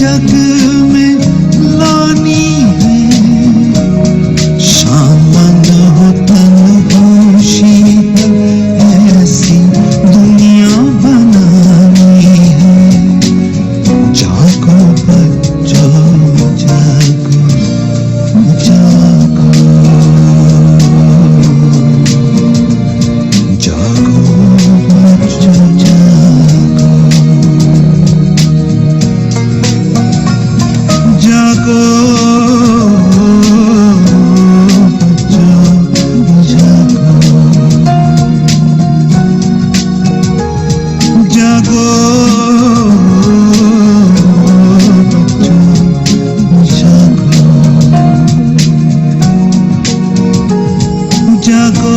जग में लानी है, शामन हो तन हो शीतल, ऐसी दुनिया बनानी है। जागो बच्चों जागो, जागो जागो बच्चों जागो, जागो बच्चों जागो, जागो बच्चों जागो, जागो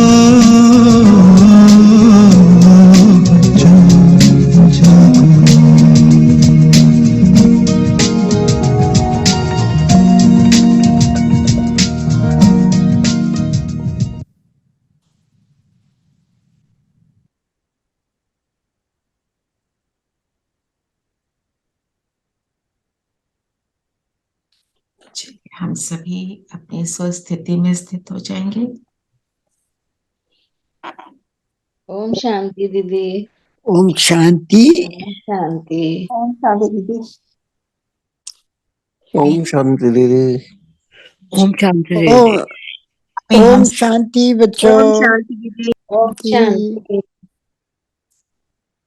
बच्चों जागो। चलिए, हम सभी अपनी स्वस्थिति में स्थित हो जाएंगे। ओम शांति दीदी। ओम शांति। ओम शांति। ओम शांति दीदी। ओम शांति दीदी। ओम शांति। अभी ओम हम शांति बच्चों। ओम शांति दीदी। ओम शांति।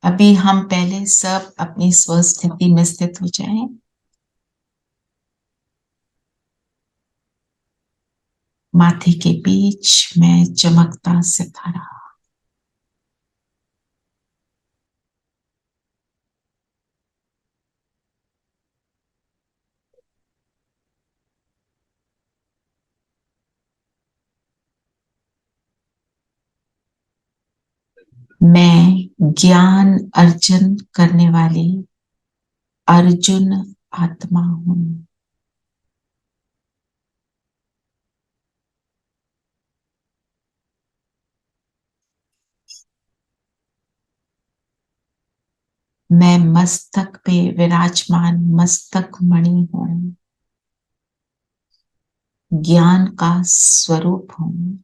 अभी हम पहले सब अपनी स्वस्थिति में स्थित हो जाएं। माथे के बीच में चमकता सितारा, मैं ज्ञान अर्जन करने वाली अर्जुन आत्मा हूं। मैं मस्तक पे विराजमान मस्तक मणि हूं, ज्ञान का स्वरूप हूं।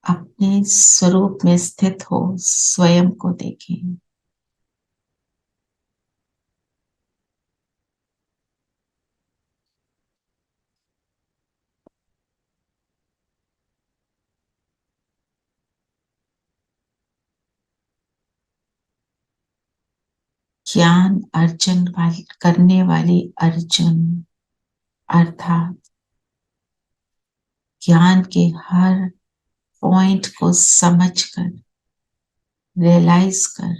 अपने स्वरूप में स्थित हो स्वयं को देखें। ज्ञान अर्जन करने वाली अर्जुन अर्थात ज्ञान के हर पॉइंट को समझकर, रियलाइज कर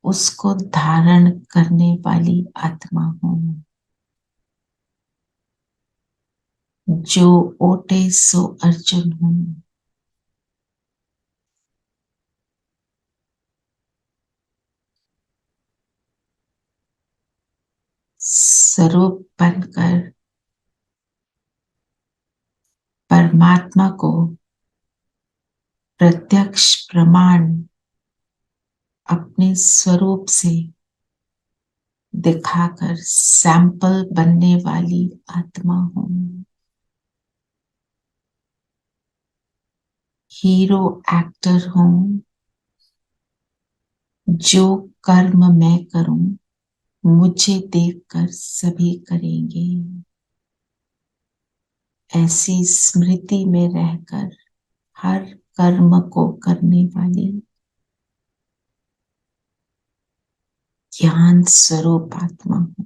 उसको धारण करने वाली आत्मा हूं। जो ओटे सो अर्जुन हूं। स्वरूप बनकर परमात्मा को प्रत्यक्ष प्रमाण अपने स्वरूप से दिखाकर सैंपल बनने वाली आत्मा हूं। हीरो एक्टर हूं। जो कर्म मैं करूं मुझे देखकर सभी करेंगे, ऐसी स्मृति में रहकर हर कर्म को करने वाली ज्ञान स्वरूप आत्मा हूं।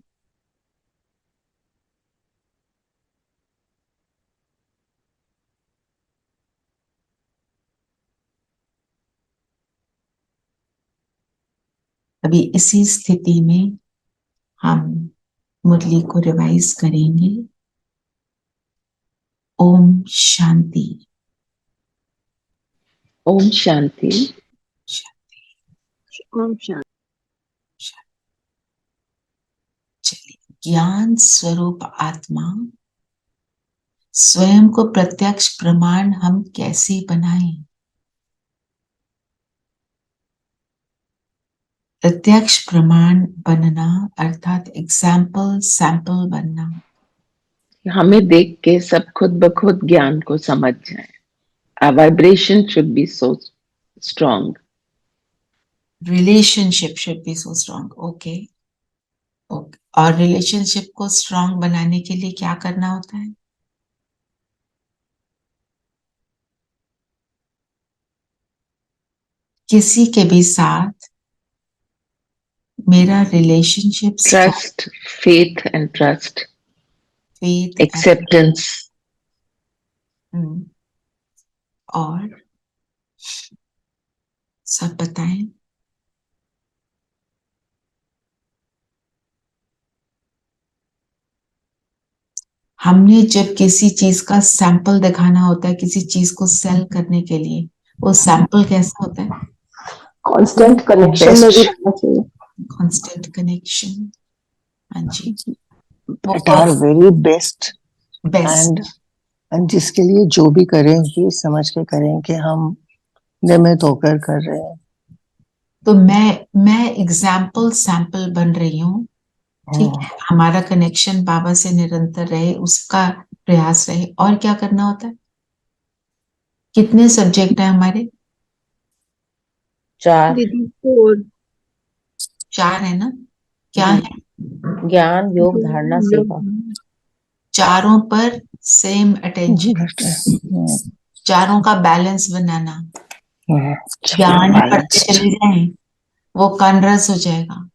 अभी इसी स्थिति में हम मुरली को रिवाइज करेंगे। ओम शांति। ओम शांति। ओम शांति। चलिए, ज्ञान स्वरूप आत्मा स्वयं को प्रत्यक्ष प्रमाण हम कैसे बनाएं? प्रत्यक्ष प्रमाण बनना अर्थात एग्जाम्पल सैंपल बनना। हमें देख के सब खुद ब खुद ज्ञान को समझ जाए। Our vibration should be so strong. Relationship should be so strong. Okay okay. और रिलेशनशिप को स्ट्रांग बनाने के लिए क्या करना होता है? किसी के भी साथ मेरा relationship Trust, faith and trust, faith acceptance. और सब बताएं। हमने जब किसी चीज का सैंपल दिखाना होता है किसी चीज को सेल करने के लिए, वो सैंपल कैसा होता है? कांस्टेंट कनेक्शन में भी रहना चाहिए। Constant connection. हाँ जी, at our very best best. and जिसके लिए जो भी करें ये समझ के करें कि हम नियमित होकर कर रहे हैं। तो मैं एग्जाम्पल सैंपल बन रही हूँ, ठीक है। हमारा कनेक्शन बाबा से निरंतर रहे, उसका प्रयास रहे। और क्या करना होता है? कितने सब्जेक्ट हैं हमारे? 4 दीदी को 4 है ना? क्या है? ज्ञान, योग, धारणा, सेवा। चारों पर सेम अटेंशन, चारों का बैलेंस बनाना। ज्ञान पढ़ते चले जाएं, वो कानरस हो जाएगा।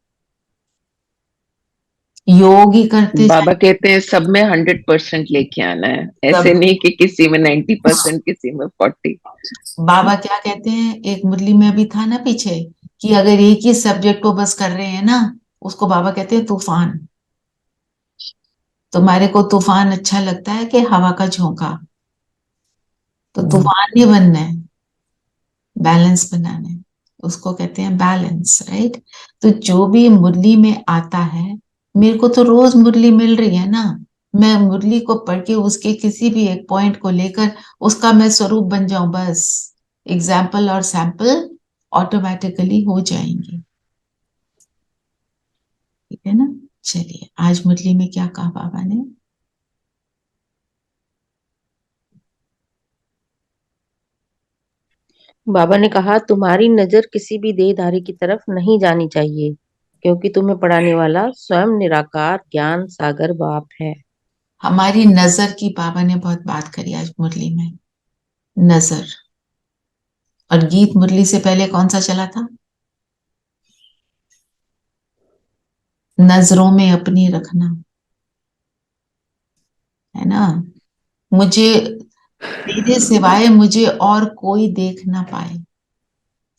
योग ही करते बाबा कहते हैं सब में 100% लेके आना है, ऐसे नहीं कि किसी में 90%, किसी में 40। बाबा क्या कहते हैं, एक मुरली में भी था ना पीछे, कि अगर एक ही सब्जेक्ट को बस कर रहे हैं ना, उसको बाबा कहते हैं तूफान। तुम्हारे को तूफान अच्छा लगता है कि हवा का झोंका? तो तूफान नहीं बनना है, बैलेंस बनाना है। उसको कहते हैं बैलेंस, राइट। तो जो भी मुरली में आता है, मेरे को तो रोज मुरली मिल रही है ना, मैं मुरली को पढ़ के उसके किसी भी एक पॉइंट को लेकर उसका मैं स्वरूप बन जाऊं, बस एग्जाम्पल और सैंपल ऑटोमेटिकली हो जाएंगे। ठीक है ना? चलिए, आज मुरली में क्या कहा बाबा ने? बाबा ने कहा, तुम्हारी नजर किसी भी देहधारी की तरफ नहीं जानी चाहिए, क्योंकि तुम्हें पढ़ाने वाला स्वयं निराकार ज्ञान सागर बाप है। हमारी नजर की बाबा ने बहुत बात करी आज मुरली में, नजर। और गीत मुरली से पहले कौन सा चला था? नजरों में अपनी रखना, है ना। मुझे, तेरे सिवाय मुझे और कोई देख ना पाए।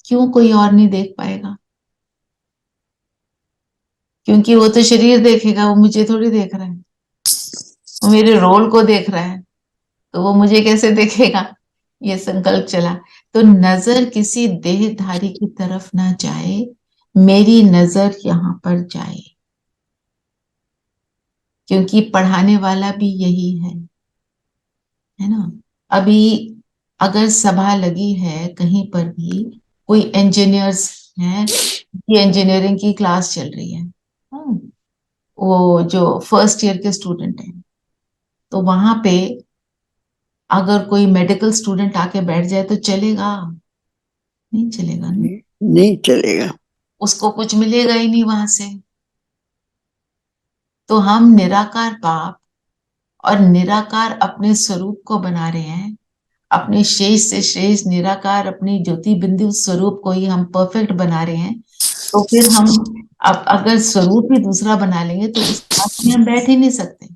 क्यों कोई और नहीं देख पाएगा? क्योंकि वो तो शरीर देखेगा, वो मुझे थोड़ी देख रहा है। वो मेरे रोल को देख रहा है, तो वो मुझे कैसे देखेगा? ये संकल्प चला। तो नजर किसी देहधारी की तरफ ना जाए, मेरी नजर यहाँ पर जाए, क्योंकि पढ़ाने वाला भी यही है ना। अभी अगर सभा लगी है कहीं पर भी, कोई इंजीनियर्स हैं, ये इंजीनियरिंग की क्लास चल रही है, हाँ, वो जो फर्स्ट ईयर के स्टूडेंट हैं, तो वहां पे अगर कोई मेडिकल स्टूडेंट आके बैठ जाए तो चलेगा? नहीं चलेगा ना, नहीं चलेगा। उसको कुछ मिलेगा ही नहीं वहां से। तो हम निराकार बाप और निराकार अपने स्वरूप को बना रहे हैं, अपने शेष से शेष निराकार अपनी ज्योति बिंदु स्वरूप को ही हम परफेक्ट बना रहे हैं। तो फिर हम अब अगर स्वरूप ही दूसरा बना लेंगे तो उस क्लास में हम बैठ ही नहीं सकते।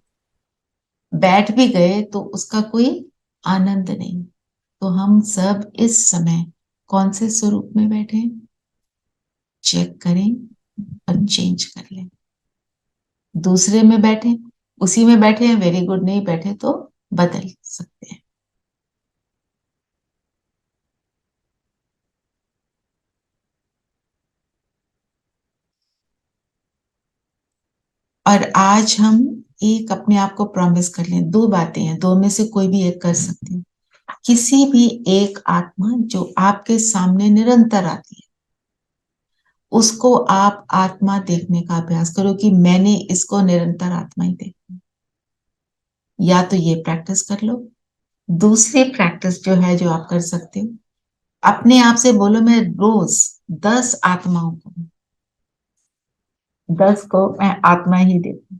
बैठ भी गए तो उसका कोई आनंद नहीं। तो हम सब इस समय कौन से स्वरूप में बैठे हैं? चेक करें और चेंज कर लें। दूसरे में बैठे, उसी में बैठे हैं, वेरी गुड। नहीं बैठे तो बदल सकते हैं। और आज हम एक अपने आप को प्रॉमिस कर लें, 2 बातें हैं, 2 में से कोई भी एक कर सकते हैं। किसी भी एक आत्मा जो आपके सामने निरंतर आती है, उसको आप आत्मा देखने का अभ्यास करो कि मैंने इसको निरंतर आत्मा ही देखा। या तो ये प्रैक्टिस कर लो। दूसरी प्रैक्टिस जो है, जो आप कर सकते हो, अपने आप से बोलो मैं रोज 10 आत्माओं को, 10 को मैं आत्मा ही देखूं,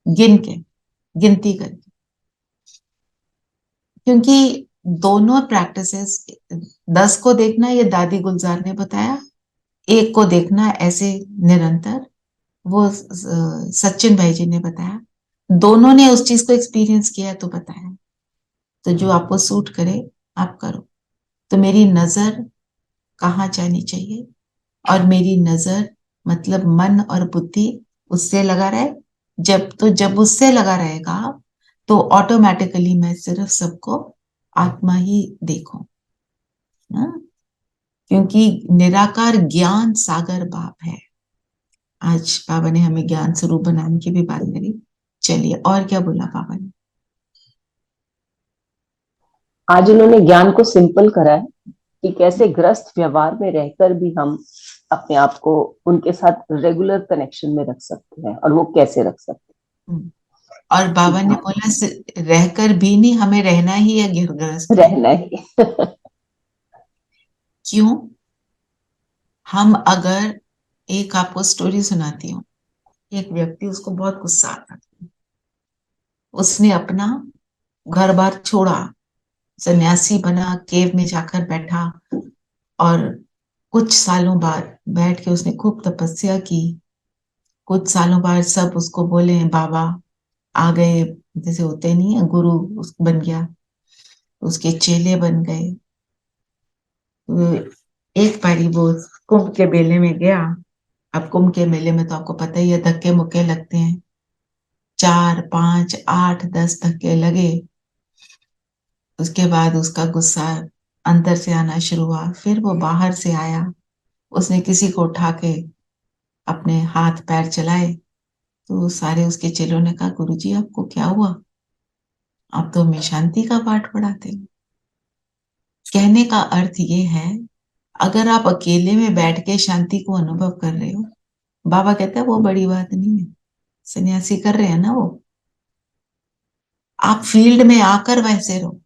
गिन के, गिनती करके। क्योंकि दोनों प्रैक्टिसेस, 10 को देखना ये दादी गुलजार ने बताया, एक को देखना ऐसे निरंतर वो सचिन भाई जी ने बताया। दोनों ने उस चीज को एक्सपीरियंस किया तो बताया। तो जो आपको सूट करे आप करो। तो मेरी नजर कहाँ जानी चाहिए, और मेरी नजर मतलब मन और बुद्धि उससे लगा रहे। जब उससे लगा रहेगा तो ऑटोमेटिकली मैं सिर्फ सबको आत्मा ही देखूं ना, क्योंकि निराकार ज्ञान सागर बाप है। आज बाबा ने हमें ज्ञान स्वरूप बनाने की भी बात करी। चलिए, और क्या बोला बाबा ने? आज उन्होंने ज्ञान को सिंपल करा है कि कैसे ग्रस्त व्यवहार में रहकर भी हम अपने आप को उनके साथ रेगुलर कनेक्शन में रख सकते हैं, और वो कैसे रख सकते हैं। और बाबा ने बोला रहकर भी नहीं, हमें रहना ही है गृहस्थ में। रहना ही। क्यों? हम अगर, एक आपको स्टोरी सुनाती हूँ। एक व्यक्ति, उसको बहुत गुस्सा आता था। उसने अपना घर बार छोड़ा, सन्यासी बना, केव में जाकर बैठा, और कुछ सालों बाद बैठ के उसने खूब तपस्या की। कुछ सालों बाद सब उसको बोले बाबा आ गए, जैसे होते नहीं है, गुरु बन गया, उसके चेले बन गए। एक बारी वो कुंभ के मेले में गया। अब कुंभ के मेले में तो आपको पता ही है, धक्के मुक्के लगते हैं। 4, 5, 8, 10 धक्के लगे। उसके बाद उसका गुस्सा अंदर से आना शुरू हुआ। फिर वो बाहर से आया, उसने किसी को उठा के अपने हाथ पैर चलाए। तो सारे उसके चेलों ने कहा, गुरुजी आपको क्या हुआ? आप तो हमें शांति का पाठ पढ़ाते हैं। कहने का अर्थ ये है, अगर आप अकेले में बैठ के शांति को अनुभव कर रहे हो, बाबा कहता है वो बड़ी बात नहीं है। सन्यासी कर रहे हैं ना वो। आप फील्ड में आकर वैसे रहो।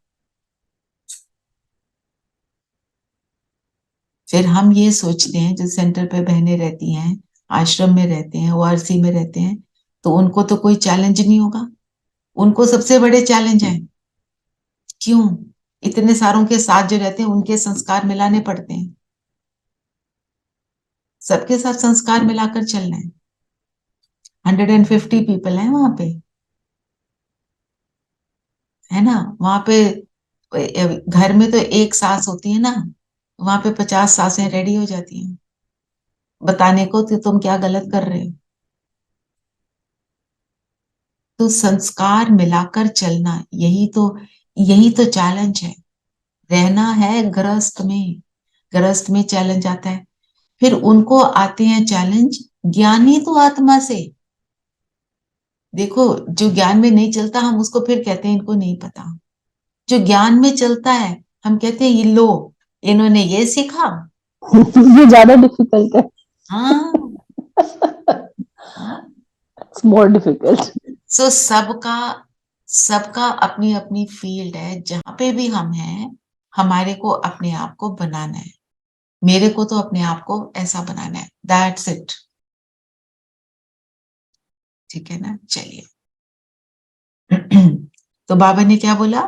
फिर हम ये सोचते हैं, जो सेंटर पे बहनें रहती हैं, आश्रम में रहते हैं, ओआरसी में रहते हैं, तो उनको तो कोई चैलेंज नहीं होगा। उनको सबसे बड़े चैलेंज है। क्यों? इतने सारों के साथ जो रहते हैं उनके संस्कार मिलाने पड़ते हैं। सबके साथ संस्कार मिलाकर चलना है। 150 पीपल हैं वहां पे, है ना। वहां पे घर में तो एक सास होती है ना, वहां पे 50 सासें रेडी हो जाती हैं बताने को कि तुम क्या गलत कर रहे हो। तो संस्कार मिलाकर चलना, यही तो चैलेंज है। रहना है गृहस्थ में। गृहस्थ में चैलेंज आता है। फिर उनको आते हैं चैलेंज ज्ञानी तो आत्मा से। देखो, जो ज्ञान में नहीं चलता हम उसको फिर कहते हैं इनको नहीं पता। जो ज्ञान में चलता है हम कहते हैं ये लो, इन्होंने ये सीखा। ये ज्यादा डिफिकल्ट है। हाँ, हाँ। More difficult. सो सबका अपनी अपनी फील्ड है। जहां पे भी हम हैं, हमारे को अपने आप को बनाना है। मेरे को तो अपने आप को ऐसा बनाना है। That's it. ठीक है ना? चलिए। तो बाबा ने क्या बोला?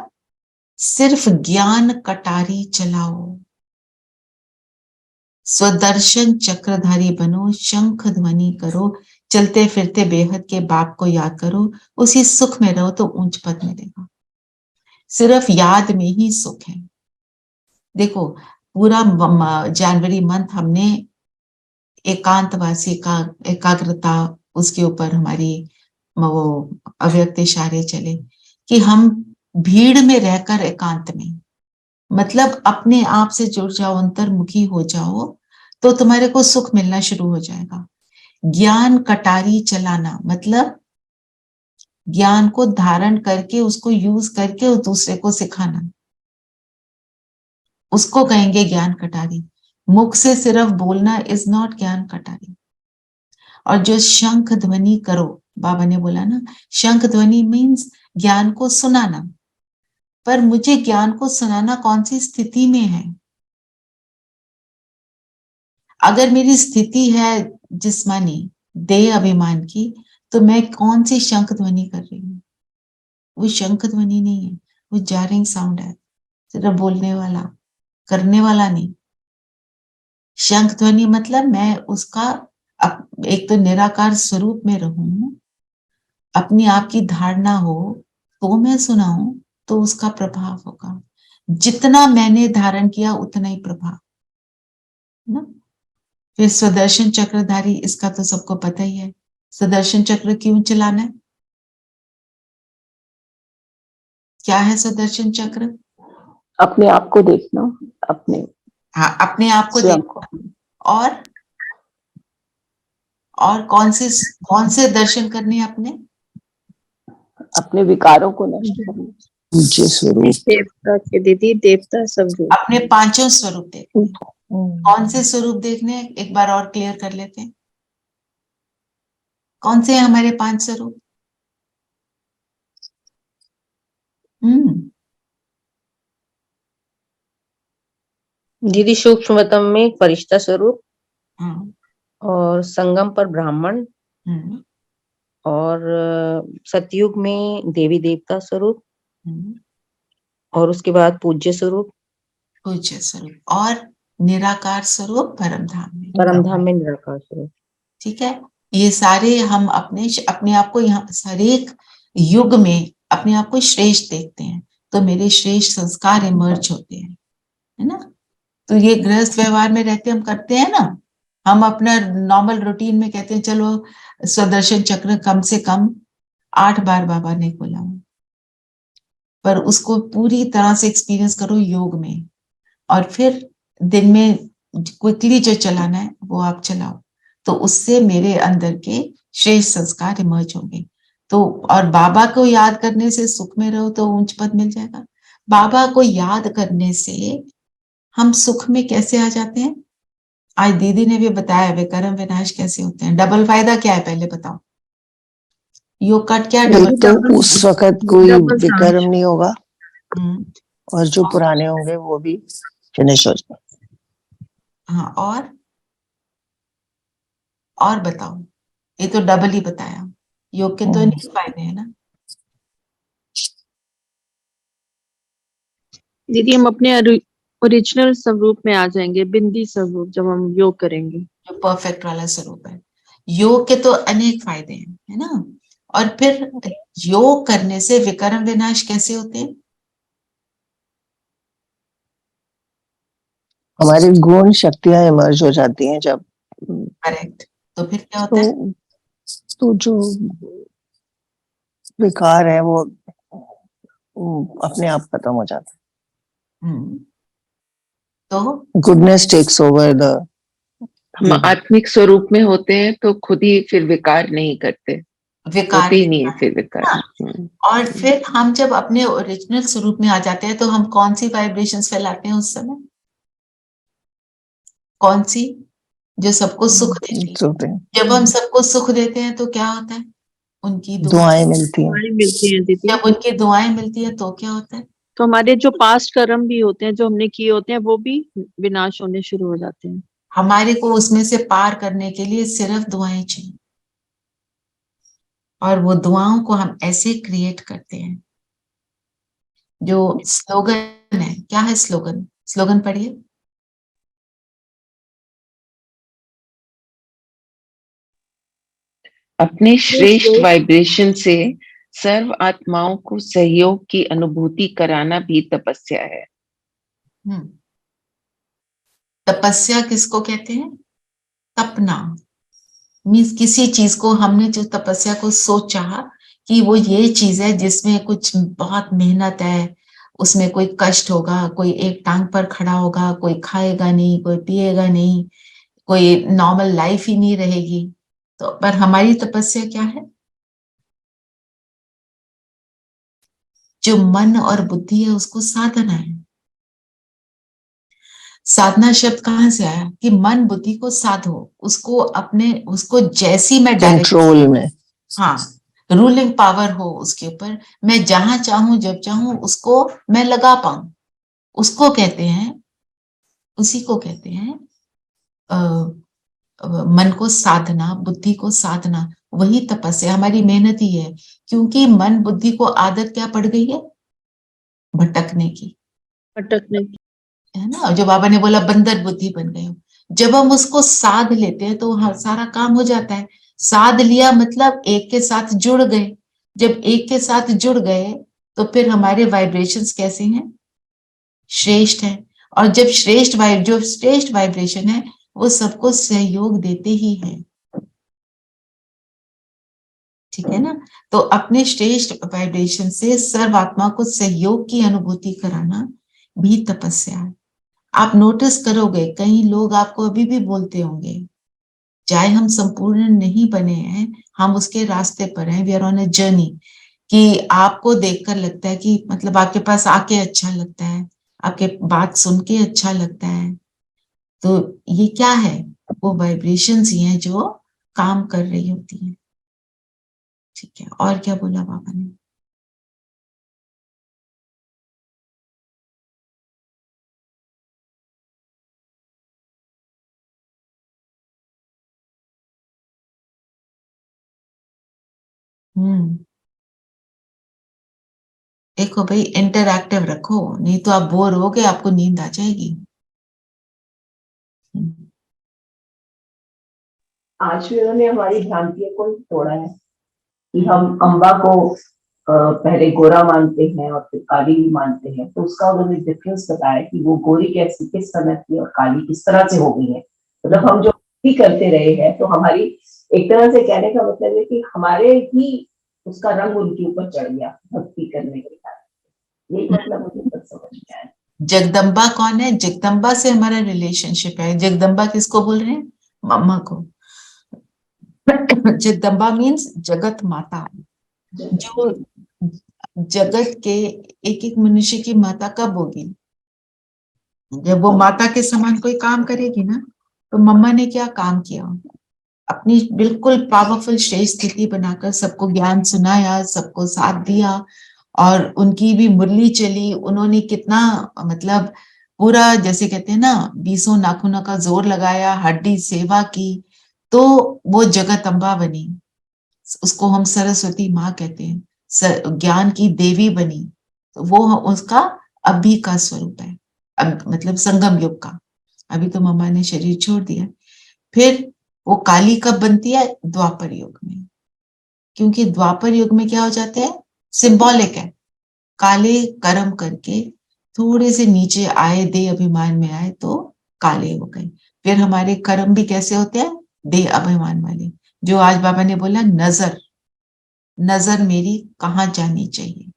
सिर्फ ज्ञान कटारी चलाओ, स्वदर्शन चक्रधारी बनो, शंख ध्वनि करो, चलते फिरते बेहद के बाप को याद करो, उसी सुख में रहो तो ऊंच पद मिलेगा। सिर्फ याद में ही सुख है। देखो, पूरा जनवरी मंथ हमने एकांतवासी का एकाग्रता, उसके ऊपर हमारी वो अव्यक्त इशारे चले कि हम भीड़ में रहकर एकांत में, मतलब अपने आप से जुड़ जाओ, अंतर्मुखी हो जाओ, तो तुम्हारे को सुख मिलना शुरू हो जाएगा। ज्ञान कटारी चलाना मतलब ज्ञान को धारण करके, उसको यूज करके दूसरे को सिखाना, उसको कहेंगे ज्ञान कटारी। मुख से सिर्फ बोलना इज नॉट ज्ञान कटारी। और जो शंख ध्वनि करो, बाबा ने बोला ना, शंख ध्वनि मीन्स ज्ञान को सुनाना। पर मुझे ज्ञान को सुनाना कौन सी स्थिति में है? अगर मेरी स्थिति है जिस्मानी देह अभिमान की, तो मैं कौन सी शंख ध्वनि कर रही हूँ? वो शंख ध्वनि नहीं है, वो जारिंग साउंड है, सिर्फ बोलने वाला, करने वाला नहीं। शंख ध्वनि मतलब मैं उसका एक तो निराकार स्वरूप में रहूं, अपनी आप की धारणा हो तो मैं सुनाऊं, तो उसका प्रभाव होगा। जितना मैंने धारण किया उतना ही प्रभाव ना। फिर सुदर्शन चक्रधारी, इसका तो सबको पता ही है। सुदर्शन चक्र क्यों चलाना है? क्या है सुदर्शन चक्र? अपने आप को देखना, अपने हाँ, अपने आप को स्वयं देखना। को। और कौन से दर्शन करने हैं अपने? अपने विकारों को नष्ट करना। पूज्य स्वरूप, देवता के दीदी, देवता स्वरूप। अपने पांचों स्वरूप देखने हैं। कौन से स्वरूप देखने हैं? एक बार और क्लियर कर लेते हैं। कौन से हैं हमारे 5 स्वरूप? दीदी सूक्ष्मतम में फरिश्ता स्वरूप, हम्म, और संगम पर ब्राह्मण, हम्म, और सतयुग में देवी देवता स्वरूप, हम्म, और उसके बाद पूज्य स्वरूप, पूज्य स्वरूप, और निराकार स्वरूप परम धाम में। परम धाम में निराकार स्वरूप। ठीक है, ये सारे हम अपने आप को यहाँ हर एक युग में अपने आप को श्रेष्ठ देखते हैं, तो मेरे श्रेष्ठ संस्कार इमर्ज होते हैं, है ना। तो ये गृहस्थ व्यवहार में रहते हम करते हैं ना, हम अपना नॉर्मल रूटीन में कहते हैं चलो सुदर्शन चक्र कम से कम 8 बार बाबा ने खोला, पर उसको पूरी तरह से एक्सपीरियंस करो योग में, और फिर दिन में क्विकली जो चलाना है वो आप चलाओ, तो उससे मेरे अंदर के श्रेष्ठ संस्कार इमर्ज होंगे। तो और बाबा को याद करने से सुख में रहो तो ऊंच पद मिल जाएगा। बाबा को याद करने से हम सुख में कैसे आ जाते हैं? आज दीदी ने भी बताया विकर्म विनाश कैसे होते हैं। डबल फायदा क्या है पहले बताओ? योग का क्या डबल? एक तो उस वक्त कोई विकर्म नहीं होगा, और जो पुराने होंगे वो भी फिनिश हो जाए। हाँ, और बताओ, ये तो डबल ही बताया। योग के तो अनेक फायदे हैं ना। दीदी हम अपने ओरिजिनल स्वरूप में आ जाएंगे, बिंदी स्वरूप, जब हम योग करेंगे। जो परफेक्ट वाला स्वरूप है। योग के तो अनेक फायदे हैं, है ना। और फिर योग करने से विकर्म विनाश कैसे होते हैं? हमारी गुण शक्तियां इमर्ज हो जाती हैं जब। करेक्ट। तो फिर क्या होता है? तो जो विकार है वो अपने आप खत्म हो जाता है। तो गुडनेस टेक्स ओवर द। हम आत्मिक स्वरूप में होते हैं तो खुद ही फिर विकार नहीं करते, विकार होते ही नहीं है फिर विकार। और फिर हम जब अपने ओरिजिनल स्वरूप में आ जाते हैं तो हम कौन सी वाइब्रेशंस फैलाते हैं उस समय? कौन सी? जो सबको सुख देती है। जब हम सबको सुख देते हैं तो क्या होता है? उनकी दुआएं मिलती हैं। मिलती हैं दीदी। जब उनकी दुआएं मिलती है तो क्या होता है? तो हमारे जो पास्ट कर्म भी होते हैं, जो हमने किए होते हैं, वो भी विनाश होने शुरू हो जाते हैं। हमारे को उसमें से पार करने के लिए सिर्फ दुआएं चाहिए, और वो दुआओं को हम ऐसे क्रिएट करते हैं। जो स्लोगन है, क्या है स्लोगन? स्लोगन पढ़िए। अपने श्रेष्ठ वाइब्रेशन से सर्व आत्माओं को सहयोग की अनुभूति कराना भी तपस्या है। तपस्या किसको कहते हैं? तपना मीन्स किसी चीज को हमने जो तपस्या को सोचा कि वो ये चीज है जिसमें कुछ बहुत मेहनत है, उसमें कोई कष्ट होगा, कोई एक टांग पर खड़ा होगा, कोई खाएगा नहीं, कोई पिएगा नहीं, कोई नॉर्मल लाइफ ही नहीं रहेगी। तो पर हमारी तपस्या क्या है? जो मन और बुद्धि है उसको साधना है। साधना शब्द कहाँ से आया कि मन बुद्धि को साधो, उसको जैसी मैं डायरेक्ट, कंट्रोल में, हाँ, रूलिंग पावर हो उसके ऊपर, मैं जहां चाहूं जब चाहूं उसको मैं लगा पाऊं, उसको कहते हैं, उसी को कहते हैं मन को साधना, बुद्धि को साधना। वही तपस्या, हमारी मेहनत ही है, क्योंकि मन बुद्धि को आदत क्या पड़ गई है, भटकने की, भटकने की। है ना। जो बाबा ने बोला बंदर बुद्धि बन गए हो, जब हम उसको साध लेते हैं तो सारा काम हो जाता है। साध लिया मतलब एक के साथ जुड़ गए, जब एक के साथ जुड़ गए तो फिर हमारे वाइब्रेशंस कैसे हैं, श्रेष्ठ है। और जब जो श्रेष्ठ वाइब्रेशन है वो सबको सहयोग देते ही है, ठीक है ना। तो अपने श्रेष्ठ वाइब्रेशन से सर्वात्मा को सहयोग की अनुभूति कराना भी तपस्या है। आप नोटिस करोगे कई लोग आपको अभी भी बोलते होंगे, चाहे हम संपूर्ण नहीं बने हैं, हम उसके रास्ते पर हैं, we are on a journey, कि आपको देखकर लगता है कि मतलब आपके पास आके अच्छा लगता है, आपके बात सुन के अच्छा लगता है, तो ये क्या है, वो वाइब्रेशंस ही हैं जो काम कर रही होती हैं, ठीक है। और क्या बोला बाबा ने, देखो भाई इंटरैक्टिव रखो, नहीं तो आप बोर हो गए, आपको नींद आ जाएगी। आज भी उन्होंने हमारी भ्रांतियों को तोड़ा है कि हम अम्बा को पहले गोरा मानते हैं और फिर काली भी मानते हैं, तो उसका उन्होंने डिफरेंस बताया कि वो गोरी कैसी किस समय की और काली किस तरह से हो गई है। मतलब हम जो भी करते रहे हैं तो हमारी एक तरह से कहने का मतलब है कि हमारे ही उसका रंग उनके ऊपर चढ़ गया भक्ति करने के कारण, यही मतलब मुझे तक समझ में आया। जगदम्बा कौन है, जगदम्बा से हमारा रिलेशनशिप है। जगदम्बा किसको बोल रहे हैं, मम्मा को। जगदम्बा मीन्स जगत माता, जो जगत के एक एक मनुष्य की माता कब होगी, जब वो माता के समान कोई काम करेगी ना। तो मम्मा ने क्या काम किया, अपनी बिल्कुल पावरफुल श्रेष्ठ स्थिति बनाकर सबको ज्ञान सुनाया, सबको साथ दिया, और उनकी भी मुरली चली। उन्होंने कितना मतलब पूरा जैसे कहते हैं ना 20 नाखूनों का जोर लगाया, हड्डी सेवा की, तो वो जगत अम्बा बनी। उसको हम सरस्वती माँ कहते हैं, ज्ञान की देवी बनी। तो वो उसका अभी का स्वरूप है, अब मतलब संगम युग का। अभी तो मम्मा ने शरीर छोड़ दिया। फिर वो काली कब बनती है, द्वापर युग में, क्योंकि द्वापर युग में क्या हो जाते हैं, सिंबॉलिक है, काले कर्म करके थोड़े से नीचे आए, दे अभिमान में आए तो काले हो गए। फिर हमारे कर्म भी कैसे होते हैं, दे अभिमान वाले, जो आज बाबा ने बोला नजर, नजर मेरी कहाँ जानी चाहिए।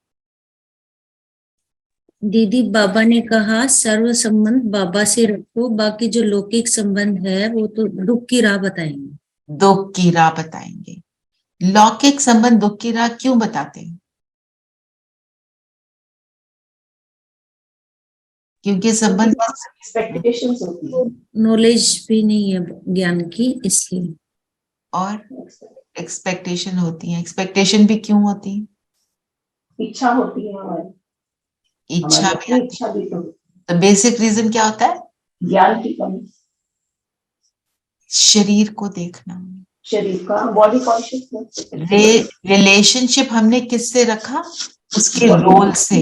दीदी बाबा ने कहा सर्व संबंध बाबा से रखो, बाकी जो लौकिक संबंध है वो तो दुख की राह बताएंगे। दुख की राह बताएंगे। लौकिक संबंध दुख की राह क्यों बताते हैं, क्योंकि संबंध एक्सपेक्टेशंस होती है नॉलेज भी नहीं है ज्ञान की, इसलिए। और एक्सपेक्टेशन होती है। एक्सपेक्टेशन भी क्यों होती है, इच्छा होती है हमारी, इच्छा भी आती इच्छा भी तो है। तो बेसिक रीजन क्या होता है, ज्ञान की कमी, शरीर को देखना, शरीर का बॉडी कॉन्शियसनेस, रिलेशनशिप हमने किससे रखा, उसके रोल से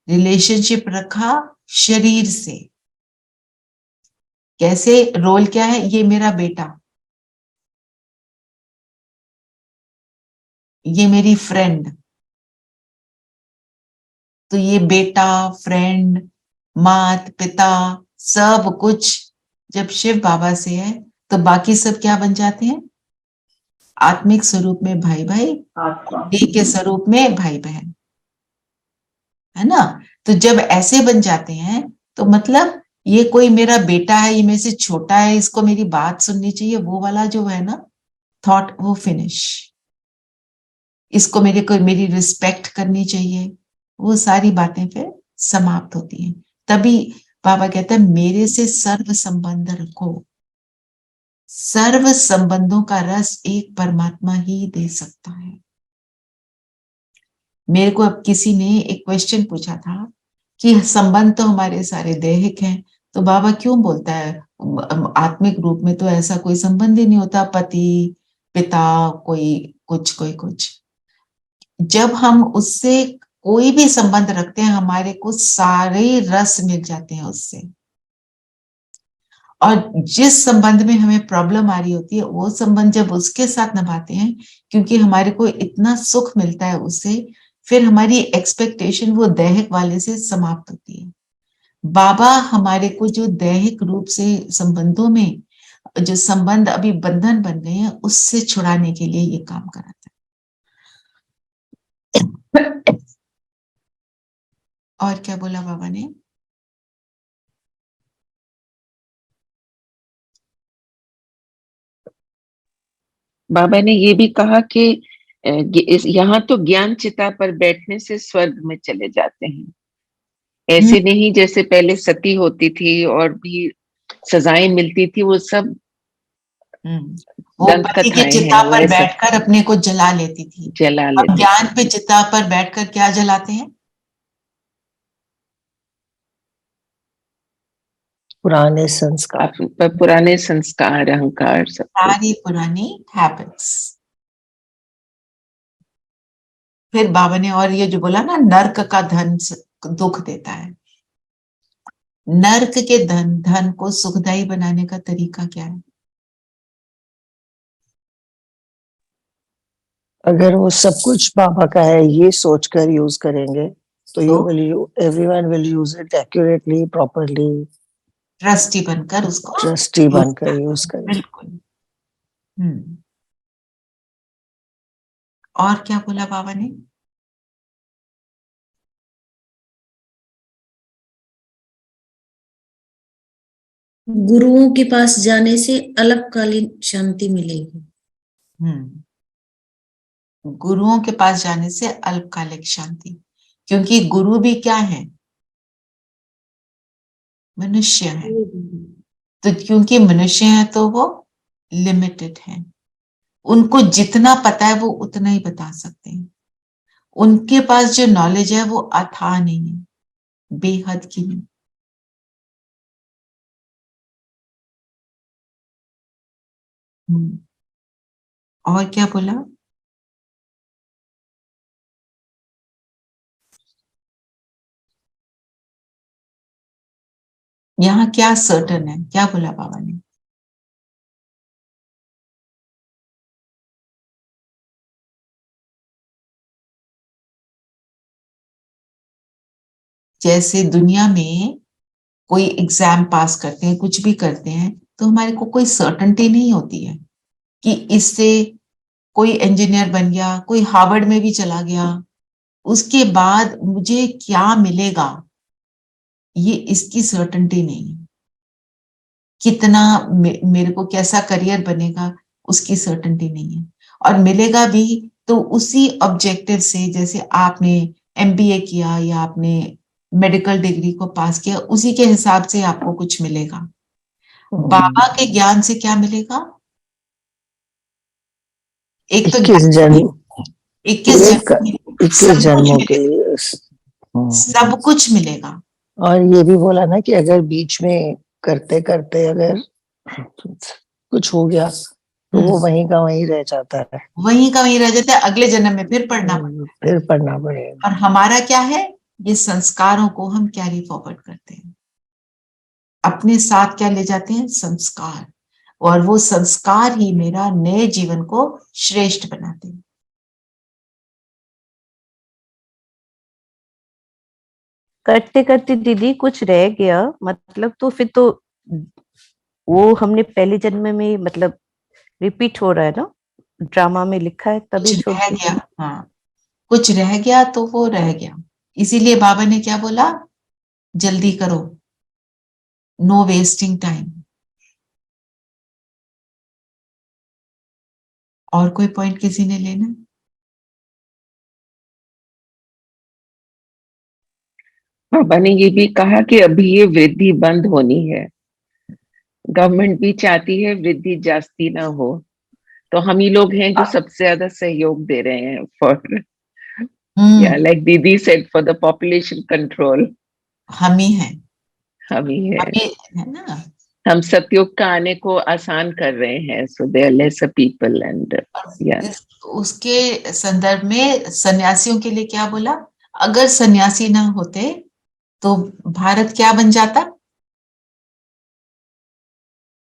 रिलेशनशिप रखा, शरीर से। कैसे, रोल क्या है, ये मेरा बेटा, ये मेरी फ्रेंड, तो ये बेटा फ्रेंड मात पिता सब कुछ जब शिव बाबा से है तो बाकी सब क्या बन जाते हैं, आत्मिक स्वरूप में भाई भाई, देह के स्वरूप में भाई बहन, है ना। तो जब ऐसे बन जाते हैं तो मतलब ये कोई मेरा बेटा है, ये मेरे से छोटा है, इसको मेरी बात सुननी चाहिए, वो वाला जो है ना थॉट, वो फिनिश। इसको मेरी रिस्पेक्ट करनी चाहिए, वो सारी बातें फिर समाप्त होती हैं। तभी बाबा कहते हैं मेरे से सर्व संबंध रखो। सर्व संबंधों का रस एक परमात्मा ही दे सकता है। मेरे को अब किसी ने एक क्वेश्चन पूछा था कि संबंध तो हमारे सारे दैहिक हैं, तो बाबा क्यों बोलता है आत्मिक रूप में तो ऐसा कोई संबंध ही नहीं होता, पति पिता कोई कुछ कोई कुछ। जब हम उससे कोई भी संबंध रखते हैं हमारे को सारे रस मिल जाते हैं उससे। और जिस संबंध में हमें प्रॉब्लम आ रही होती है वो संबंध जब उसके साथ निभाते हैं, क्योंकि हमारे को इतना सुख मिलता है उससे, फिर हमारी एक्सपेक्टेशन वो दैहिक वाले से समाप्त होती है। बाबा हमारे को जो दैहिक रूप से संबंधों में जो संबंध अभी बंधन बन गए हैं उससे छुड़ाने के लिए ये काम कराता है। और क्या बोला बाबा ने? बाबा ने ये भी कहा कि यहाँ तो ज्ञान चिता पर बैठने से स्वर्ग में चले जाते हैं, ऐसे नहीं जैसे पहले सती होती थी और भी सजाएं मिलती थी, वो सब वो दंत पति के कथाएं चिता हैं, वो पर ऐसा बैठकर अपने को जला लेती थी। जला अब लेते ज्ञान थे। पे चिता पर बैठकर क्या जलाते हैं? पुराने संस्कार, पुराने संस्कार, अहंकार, सब सारी पुरानी हैबिट्स। फिर बाबा ने और ये जो बोला ना, नर्क का धन दुख देता है। नर्क के धन को सुखदायी बनाने का तरीका क्या है? अगर वो सब कुछ बाबा का है ये सोचकर यूज करेंगे तो everyone will use it accurately, properly, trustee बनकर उसको ट्रस्टी बनकर यूज करें। बिल्कुल। और क्या बोला बाबा ने? गुरुओं के पास जाने से अल्पकालीन शांति मिलेगी। गुरुओं के पास जाने से अल्पकालिक शांति, क्योंकि गुरु भी क्या है? मनुष्य है। तो क्योंकि मनुष्य है तो वो लिमिटेड है, उनको जितना पता है वो उतना ही बता सकते हैं। उनके पास जो नॉलेज है वो अथाह नहीं है, बेहद की नहीं। और क्या बोला? यहाँ क्या सर्टन है? क्या बोला बाबा ने? जैसे दुनिया में कोई एग्जाम पास करते हैं, कुछ भी करते हैं, तो हमारे को कोई सर्टेनिटी नहीं होती है कि इससे कोई इंजीनियर बन गया, कोई हार्वर्ड में भी चला गया, उसके बाद मुझे क्या मिलेगा, ये इसकी सर्टेनिटी नहीं है। कितना मेरे को कैसा करियर बनेगा उसकी सर्टेनिटी नहीं है। और मिलेगा भी तो उसी ऑब्जेक्टिव से, जैसे आपने एमबीए किया या आपने मेडिकल डिग्री को पास किया, उसी के हिसाब से आपको कुछ मिलेगा। बाबा के ज्ञान से क्या मिलेगा? एक तो 21 जन्म, 21 जन्मों के लिए सब कुछ मिलेगा। और ये भी बोला ना कि अगर बीच में करते करते अगर कुछ हो गया तो वो वहीं का वहीं रह जाता है, वहीं का वहीं रह जाता है, अगले जन्म में फिर पढ़ना फिर पढ़ना पड़ेगा। और हमारा क्या है? ये संस्कारों को हम कैरी फॉरवर्ड करते हैं, अपने साथ क्या ले जाते हैं? संस्कार। और वो संस्कार ही मेरा नए जीवन को श्रेष्ठ बनाते हैं। करते करते दीदी कुछ रह गया, मतलब तो फिर तो वो हमने पहले जन्म में मतलब रिपीट हो रहा है ना, ड्रामा में लिखा है तभी कुछ छोड़ रह दी। गया, हाँ, कुछ रह गया तो वो रह गया। इसीलिए बाबा ने क्या बोला? जल्दी करो, नो वेस्टिंग टाइम। और कोई पॉइंट किसी ने लेना? बाबा ने ये भी कहा कि अभी ये वृद्धि बंद होनी है, गवर्नमेंट भी चाहती है वृद्धि जास्ती ना हो, तो हम ही लोग हैं जो सबसे ज्यादा सहयोग दे रहे हैं फॉर, या लाइक दीदी said, for the population control. हम ही हैं, हम ही है, हम ही है ना। हम सतयुग का आने को आसान कर रहे हैं, so there lesser people and yeah. उसके संदर्भ में सन्यासियों के लिए क्या बोला, अगर सन्यासी ना होते तो भारत क्या बन जाता?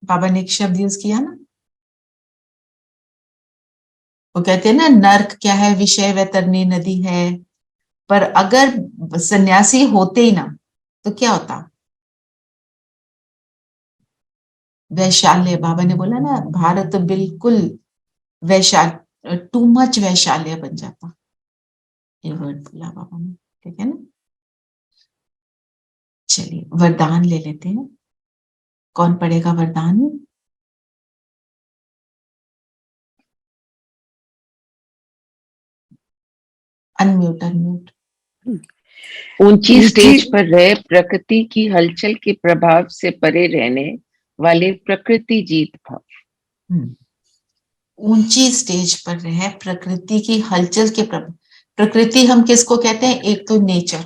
बाबा ने एक शब्द यूज किया ना, वो कहते हैं ना, नर्क क्या है, विषय वैतरणी नदी है। पर अगर सन्यासी होते ही ना तो क्या होता? वैशाल्य, बाबा ने बोला ना, भारत तो बिल्कुल वैशाल्य, टू मच वैशाल्य बन जाता। ये वर्ड बोला बाबा ने, ठीक है ना। चलिए वरदान ले लेते हैं, कौन पढ़ेगा वरदान? Unmute unmute. ऊंची स्टेज पर रहे, प्रकृति की हलचल के प्रभाव से परे रहने वाले प्रकृति जीत भाव। ऊंची स्टेज पर रहे, प्रकृति की हलचल के प्रभाव। प्रकृति हम किसको कहते हैं? एक तो नेचर,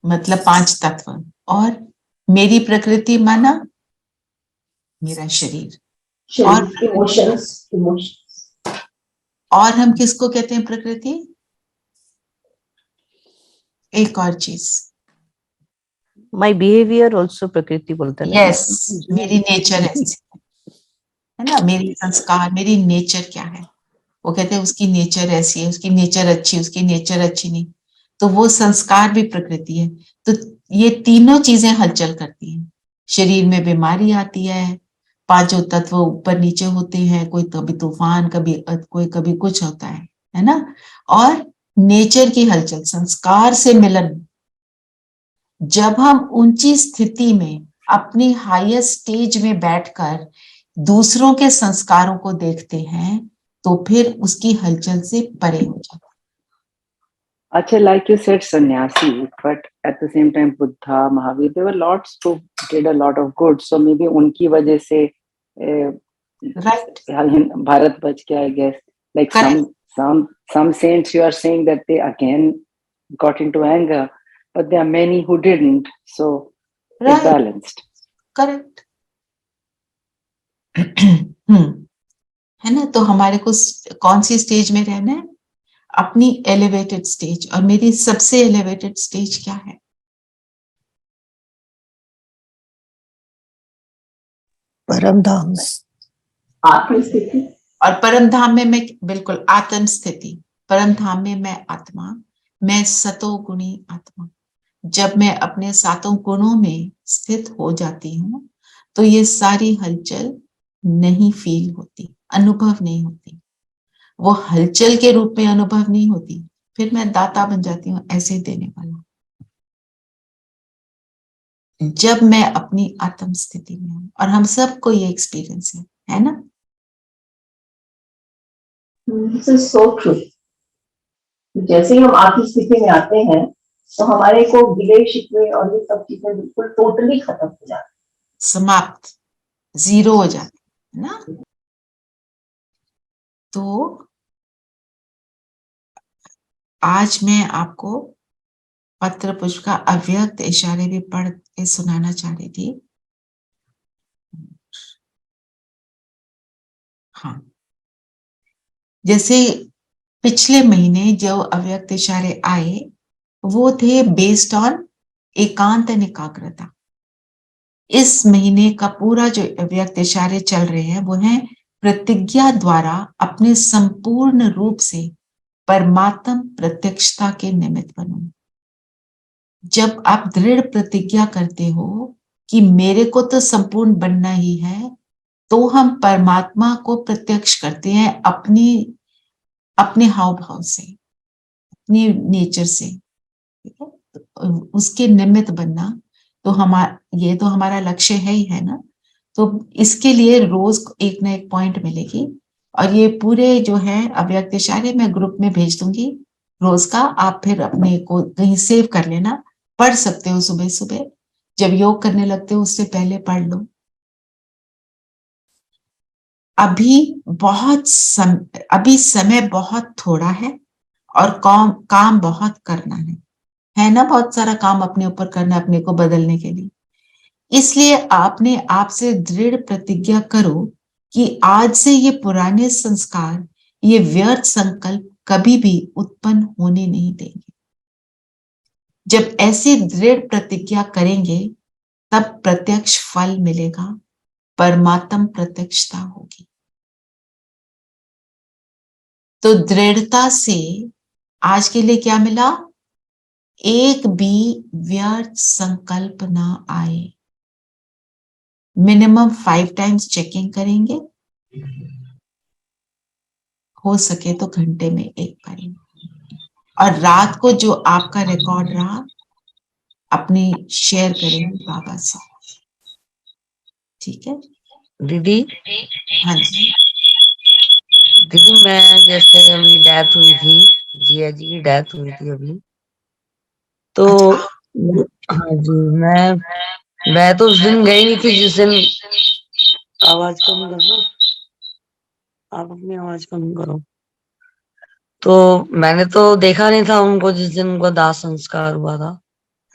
मतलब 5 तत्व, और मेरी प्रकृति माना मेरा शरीर, और इमोशंस, और हम किसको कहते हैं प्रकृति? एक और चीज, माई बिहेवियर ऑल्सो प्रकृति बोलता है। यस, मेरी नेचर ऐसी है ना, मेरी संस्कार, मेरी नेचर क्या है। वो कहते हैं उसकी नेचर ऐसी है, उसकी नेचर अच्छी, उसकी नेचर अच्छी नहीं, तो वो संस्कार भी प्रकृति है। तो ये तीनों चीजें हलचल करती हैं। शरीर में बीमारी आती है, पांचों तत्व ऊपर नीचे होते हैं, कोई कभी तूफान, कोई कभी कुछ होता है ना। और नेचर की हलचल, संस्कार से मिलन। जब हम ऊंची स्थिति में अपनी हाईएस्ट स्टेज में बैठकर दूसरों के संस्कारों को देखते हैं तो फिर उसकी हलचल से परे हो जाता है। अच्छा, like you said, sannyasi, but at the same time, Buddha, Mahavir, there were lots who did a lot of good. So maybe उनकी वजह से Right. भारत बच गया, I guess. Like some saints, you are saying that they again got into anger, but there are many who didn't. So it's balanced. Correct. है ना। तो हमारे को कौन सी स्टेज में रहना है? अपनी एलिवेटेड स्टेज। और मेरी सबसे एलिवेटेड स्टेज क्या है? परम धाम में, आत्म स्थिति। और परम धाम में मैं बिल्कुल आत्म स्थिति। परम धाम में मैं आत्मा, मैं सतोगुणी आत्मा। जब मैं अपने सातों गुणों में स्थित हो जाती हूँ तो ये सारी हलचल नहीं फील होती, अनुभव नहीं होती। वो हलचल के रूप में अनुभव नहीं होती, फिर मैं दाता बन जाती हूँ, ऐसे देने वाला। जब मैं अपनी आत्म स्थिति में हूँ, और हम सबको ये एक्सपीरियंस है ना। This is so true. जैसे ही हम आत्म स्थिति में आते हैं तो हमारे को गिले शिकवे और ये सब चीजें बिल्कुल टोटली खत्म हो जाती हैं, समाप्त, जीरो हो जाती है ना। तो आज मैं आपको पत्र पुष्प का अव्यक्त इशारे भी पढ़ के सुनाना चाह रही थी। हाँ, जैसे पिछले महीने जो अव्यक्त इशारे आए वो थे बेस्ड ऑन एकांत एंड एकाग्रता। इस महीने का पूरा जो अव्यक्त इशारे चल रहे हैं वो है प्रतिज्ञा द्वारा अपने संपूर्ण रूप से परमात्म प्रत्यक्षता के निमित्त बनो। जब आप दृढ़ प्रतिज्ञा करते हो कि मेरे को तो संपूर्ण बनना ही है, तो हम परमात्मा को प्रत्यक्ष करते हैं अपने हाव भाव से, अपनी नेचर से, उसके निमित्त बनना। तो ये तो हमारा लक्ष्य है ही है ना। तो इसके लिए रोज एक ना एक पॉइंट मिलेगी, और ये पूरे जो है अव्यक्त इशारे मैं ग्रुप में भेज दूंगी रोज का। आप फिर अपने को कहीं सेव कर लेना, पढ़ सकते हो सुबह सुबह, जब योग करने लगते हो उससे पहले पढ़ लो। अभी समय बहुत थोड़ा है और काम बहुत करना है ना, बहुत सारा काम अपने ऊपर करना, अपने को बदलने के लिए। इसलिए आपने आपसे दृढ़ प्रतिज्ञा करो कि आज से ये पुराने संस्कार, ये व्यर्थ संकल्प कभी भी उत्पन्न होने नहीं देंगे। जब ऐसी दृढ़ प्रतिज्ञा करेंगे तब प्रत्यक्ष फल मिलेगा, परमात्म प्रत्यक्षता होगी। तो दृढ़ता से आज के लिए क्या मिला? एक भी व्यर्थ संकल्प ना आए। मिनिमम 5 टाइम्स चेकिंग करेंगे, हो सके तो घंटे में 1 करेंगे, और रात को जो आपका रिकॉर्ड रहा अपने शेयर करेंगे बाबा से। ठीक है दीदी, हाँ जी। दीदी मैं जैसे अभी डेथ हुई थी, जिया जी की डेथ हुई थी अभी, तो हाँ जी, मैं तो उस दिन गई नहीं थी जिस दिन। आवाज कम करो, आप अपनी आवाज कम करो। तो मैंने तो देखा नहीं था उनको जिस दिन उनका दाह संस्कार हुआ था।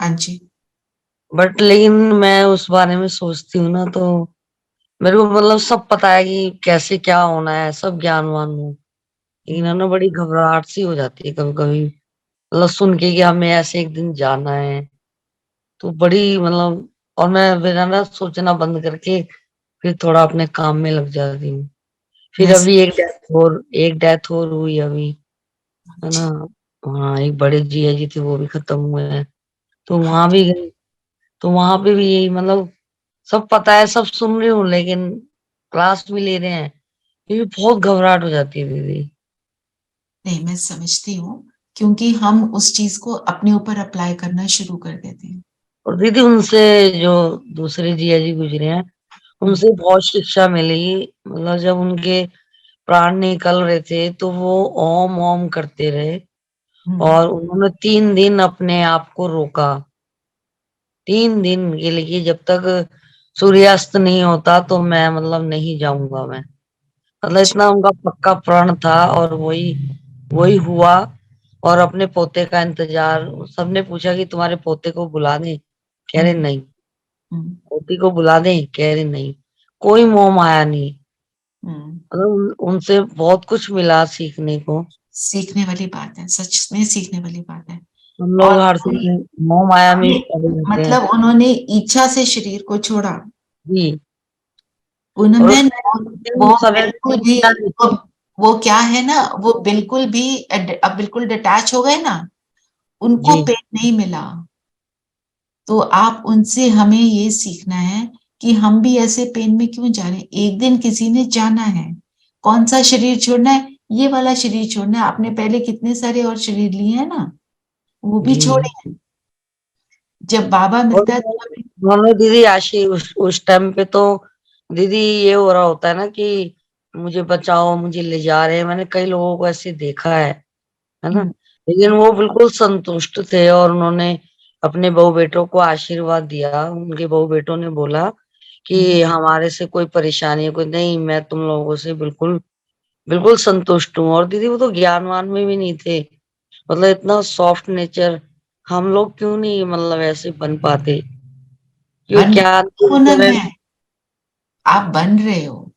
हाँ जी। बट लेकिन मैं उस बारे में सोचती हूँ ना, तो मेरे को मतलब सब पता है कि कैसे क्या होना है, सब ज्ञानवान हूँ, लेकिन है ना बड़ी घबराहट सी हो जाती है कभी कभी, मतलब सुन के कि हमें ऐसे एक दिन जाना है, तो बड़ी मतलब, और मैं फिर है ना सोचना बंद करके फिर थोड़ा अपने काम में लग जाती हूँ। फिर मैं अभी एक डेथ और हुई अभी, है ना। हाँ, एक बड़े जिया जी थे, वो भी खत्म हुए हैं, तो वहां भी गई। तो वहां पे भी यही मतलब सब पता है, सब सुन रही हूँ, लेकिन क्लास भी ले रहे हैं, ये बहुत घबराहट हो जाती है दीदी। नहीं, मैं समझती हूँ, क्योंकि हम उस चीज को अपने ऊपर अप्लाई करना शुरू कर देते हैं। और दीदी उनसे, जो दूसरे जिया जी गुजरे हैं, उनसे बहुत शिक्षा मिली। मतलब जब उनके प्राण निकल रहे थे तो वो ओम ओम करते रहे, और उन्होंने 3 दिन अपने आप को रोका, 3 दिन के लिए, जब तक सूर्यास्त नहीं होता तो मैं मतलब नहीं जाऊंगा मैं। मतलब इतना उनका पक्का प्रण था, और वही वही हुआ। और अपने पोते का इंतजार, सबने पूछा कि तुम्हारे पोते को बुला दें, कह रहे नहीं। पोती को बुला दें, कह रहे नहीं। कोई मोह आया नहीं। मतलब उनसे बहुत कुछ मिला सीखने को। सीखने वाली बात है, सच में सीखने वाली बात है। हम लोग और हर समय मोह माया में पड़े रहते हैं। मतलब उन्होंने इच्छा से शरीर को छोड़ा, जी। और उनमें उस वो समय बिल्कुल भी, वो क्या है ना, वो बिल्कुल भी अब बिल्कुल डिटैच हो गए ना, उनको जी पेन नहीं मिला। तो आप उनसे, हमें ये सीखना है कि हम भी ऐसे पेन में क्यों जा रहे हैं। एक दिन किसी ने जाना है। कौन सा शरीर छोड़ना है? ये वाला शरीर छोड़ना है। आपने पहले कितने सारे और शरीर लिए हैं ना, वो भी जी। छोड़े हैं। जब बाबा और मिलता है तो कभी, हमें दीदी आशी उस टाइम पे तो दीदी ये हो रहा होता है ना कि मुझे बचाओ, मुझे ले जा रहे हैं। मैंने कई लोगों को ऐसे देखा है ना। लेकिन वो बिल्कुल संतुष्ट थे, और उन्होंने अपने बहू बेटों को आशीर्वाद दिया। उनके बहू बेटों ने बोला कि हमारे से कोई परेशानी है, कोई नहीं, मैं तुम लोगों से बिल्कुल बिल्कुल संतुष्ट हूँ। और दीदी वो तो ज्ञानवान में भी नहीं थे, मतलब इतना सॉफ्ट नेचर। हम लोग क्यों नहीं मतलब ऐसे बन पाते, क्यों बन क्या पूनम है, आप बन रहे हो,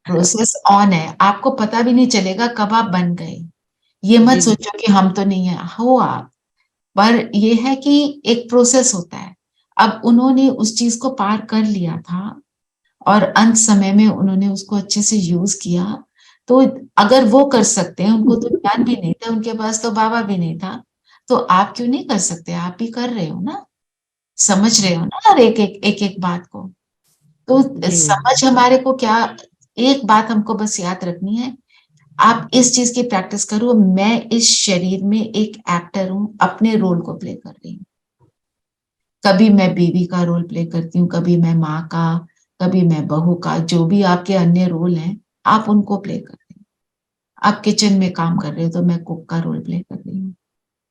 प्रोसेस ऑन है, आपको पता भी नहीं चलेगा कब आप बन गए। ये मत जी सोचो कि हम तो नहीं है, हो आप। पर ये है कि एक प्रोसेस होता है। अब उन्होंने उस चीज को पार कर लिया था, और अंत समय में उन्होंने उसको अच्छे से यूज किया। तो अगर वो कर सकते हैं, उनको तो ज्ञान भी नहीं था, उनके पास तो बाबा भी नहीं था, तो आप क्यों नहीं कर सकते? आप भी कर रहे हो ना, समझ रहे हो ना हर एक बात को। तो जी समझ हमारे को क्या, एक बात हमको बस याद रखनी है, आप इस चीज की प्रैक्टिस करो, मैं इस शरीर में एक एक्टर हूं, अपने रोल को प्ले कर रही हूँ। कभी मैं बीवी का रोल प्ले करती हूँ, कभी मैं माँ का, कभी मैं बहू का, जो भी आपके अन्य रोल हैं आप उनको प्ले कर रहे हैं। आप किचन में काम कर रहे हो तो मैं कुक का रोल प्ले कर रही हूँ।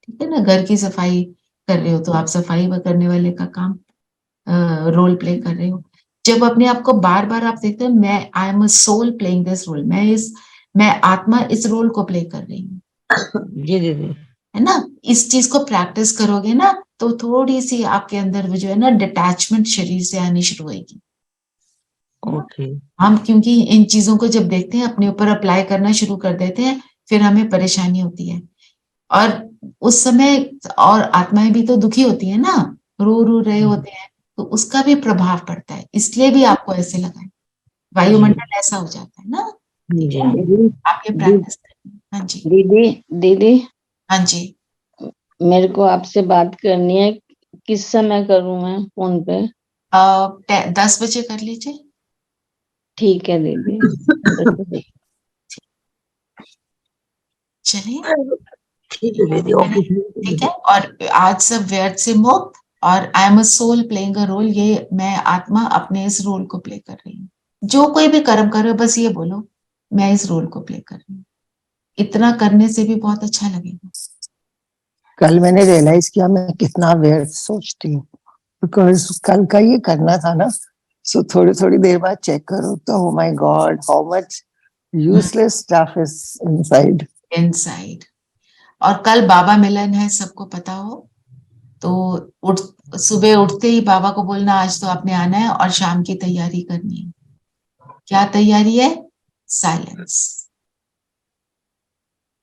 ठीक है ना, घर की सफाई कर रहे हो तो आप सफाई करने वाले का काम रोल प्ले कर रहे हो। जब अपने आप को बार बार आप देखते हो, मैं I am a soul playing this role, मैं आत्मा इस रोल को प्ले कर रही हूँ, जी दीदी। है ना। इस चीज को प्रैक्टिस करोगे ना तो थोड़ी सी आपके अंदर वो जो है ना डिटैचमेंट शरीर से आनी शुरू होगी। ओके। हम क्योंकि इन चीजों को जब देखते हैं अपने ऊपर अप्लाई करना शुरू कर देते हैं, फिर हमें परेशानी होती है। और उस समय और आत्माएं भी तो दुखी होती है ना, रो रहे होते हैं, तो उसका भी प्रभाव पड़ता है। इसलिए भी आपको ऐसे लगा है, वायुमंडल ऐसा हो जाता है ना। ठीक है, दीदी आप ये प्रैक्टिस करें। हाँ जी, दीदी दीदी हाँ जी। मेरे को आपसे बात करनी है। किस समय करूं मैं फोन पे? 10 बजे कर लीजिए। ठीक है दीदी। चलिए, ठीक है दीदी, ऑफिस में ठीक है। और आज सब व्यर्थ से मुक्त, और I am a soul playing a role, ये मैं आत्मा अपने इस रोल को प्ले कर रही हूँ। जो कोई भी कर्म कर रहे हो बस ये बोलो, मैं इस रोल को प्ले कर रही हूँ। इतना करने से भी बहुत अच्छा लगेगा। कल मैंने रियलाइज किया मैं कितना व्यर्थ सोचती हूँ, बिकॉज कल का ये करना था ना। सो थोड़ी थोड़ी देर बाद चेक करो तो oh my God how much useless stuff is inside. Inside. और कल बाबा मिलन है, सबको पता हो तो सुबह उठते ही बाबा को बोलना आज तो आपने आना है, और शाम की तैयारी करनी है। क्या तैयारी है? साइलेंस।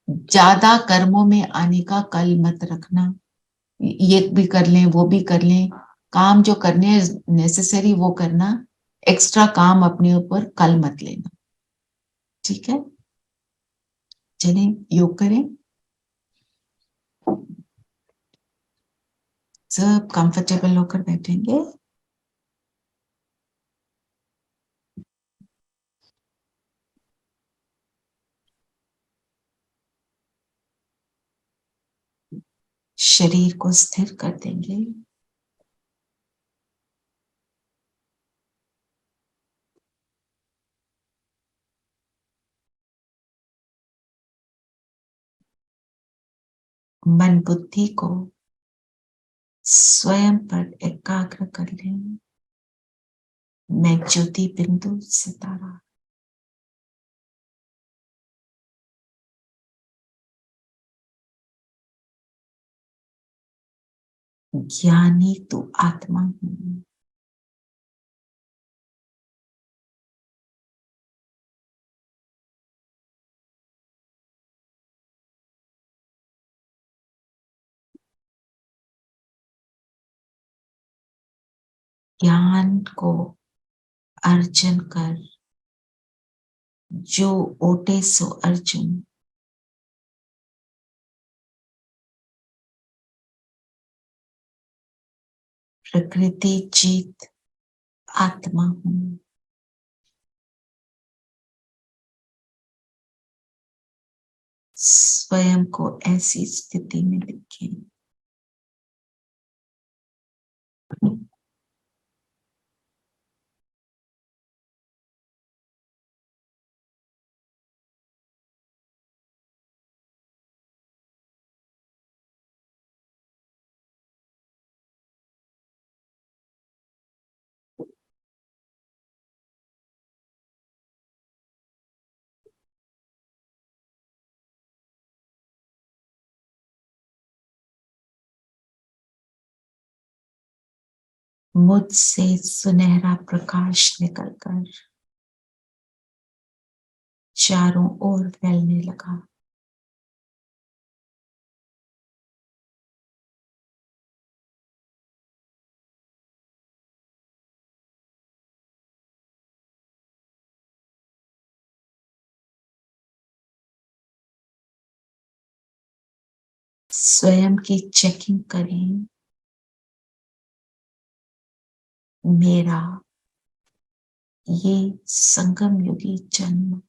ज्यादा कर्मों में आने का कल मत रखना। ये भी कर लें, वो भी कर लें, काम जो करने नेसेसरी वो करना, एक्स्ट्रा काम अपने ऊपर कल मत लेना। ठीक है, चलें योग करें। सब कंफर्टेबल होकर बैठेंगे। शरीर को स्थिर कर देंगे। मन बुद्धि को स्वयं पर एकाग्र कर लें। मैं ज्योति बिंदु सितारा, ज्ञानी तो आत्मा हूं। ज्ञान को अर्जन कर, जो ओटे सो अर्जुन। प्रकृति जीत आत्मा हूं। स्वयं को ऐसी स्थिति में देखें। मुझसे सुनहरा प्रकाश निकलकर चारों ओर फैलने लगा। स्वयं की चेकिंग करें। मेरा ये संगम युगी जन्म,